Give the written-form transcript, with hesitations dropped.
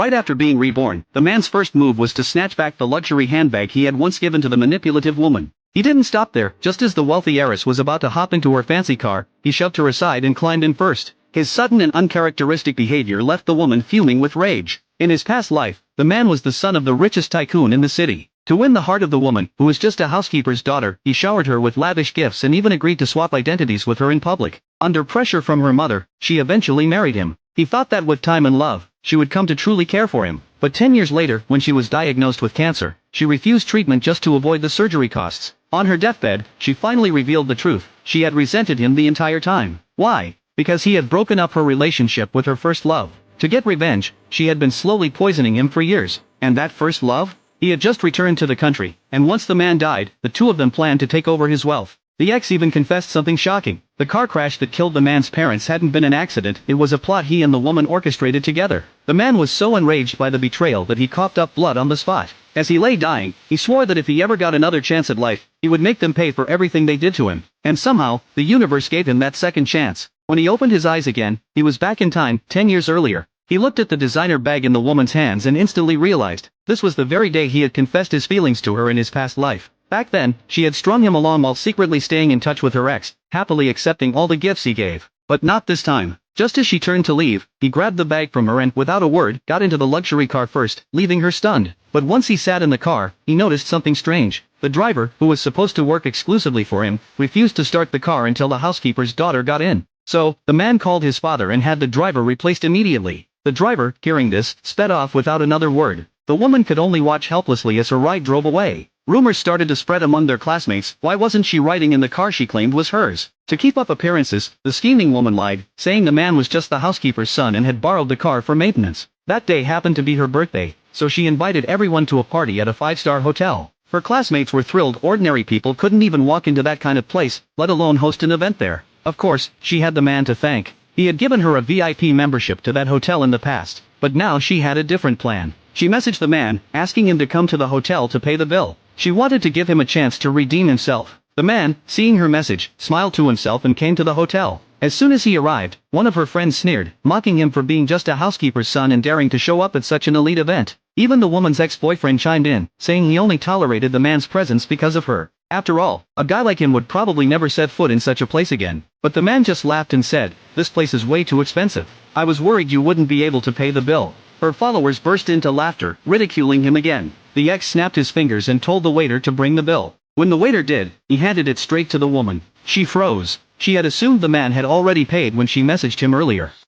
Right after being reborn, the man's first move was to snatch back the luxury handbag he had once given to the manipulative woman. He didn't stop there. Just as the wealthy heiress was about to hop into her fancy car, he shoved her aside and climbed in first. His sudden and uncharacteristic behavior left the woman fuming with rage. In his past life, the man was the son of the richest tycoon in the city. To win the heart of the woman, who was just a housekeeper's daughter, he showered her with lavish gifts and even agreed to swap identities with her in public. Under pressure from her mother, she eventually married him. He thought that with time and love, she would come to truly care for him. But 10 years later, when she was diagnosed with cancer, she refused treatment just to avoid the surgery costs. On her deathbed, she finally revealed the truth. She had resented him the entire time. Why? Because he had broken up her relationship with her first love. To get revenge, she had been slowly poisoning him for years. And that first love? He had just returned to the country, and once the man died, the two of them planned to take over his wealth. The ex even confessed something shocking. The car crash that killed the man's parents hadn't been an accident, it was a plot he and the woman orchestrated together. The man was so enraged by the betrayal that he coughed up blood on the spot. As he lay dying, he swore that if he ever got another chance at life, he would make them pay for everything they did to him. And somehow, the universe gave him that second chance. When he opened his eyes again, he was back in time, 10 years earlier. He looked at the designer bag in the woman's hands and instantly realized, this was the very day he had confessed his feelings to her in his past life. Back then, she had strung him along while secretly staying in touch with her ex, happily accepting all the gifts he gave. But not this time. Just as she turned to leave, he grabbed the bag from her and, without a word, got into the luxury car first, leaving her stunned. But once he sat in the car, he noticed something strange. The driver, who was supposed to work exclusively for him, refused to start the car until the housekeeper's daughter got in. So, the man called his father and had the driver replaced immediately. The driver, hearing this, sped off without another word. The woman could only watch helplessly as her ride drove away. Rumors started to spread among their classmates. Why wasn't she riding in the car she claimed was hers? To keep up appearances, the scheming woman lied, saying the man was just the housekeeper's son and had borrowed the car for maintenance. That day happened to be her birthday, so she invited everyone to a party at a 5-star hotel. Her classmates were thrilled. Ordinary people couldn't even walk into that kind of place, let alone host an event there. Of course, she had the man to thank. He had given her a VIP membership to that hotel in the past, but now she had a different plan. She messaged the man, asking him to come to the hotel to pay the bill. She wanted to give him a chance to redeem himself. The man, seeing her message, smiled to himself and came to the hotel. As soon as he arrived, one of her friends sneered, mocking him for being just a housekeeper's son and daring to show up at such an elite event. Even the woman's ex-boyfriend chimed in, saying he only tolerated the man's presence because of her. After all, a guy like him would probably never set foot in such a place again. But the man just laughed and said, "This place is way too expensive. I was worried you wouldn't be able to pay the bill." Her followers burst into laughter, ridiculing him again. The ex snapped his fingers and told the waiter to bring the bill. When the waiter did, he handed it straight to the woman. She froze. She had assumed the man had already paid when she messaged him earlier.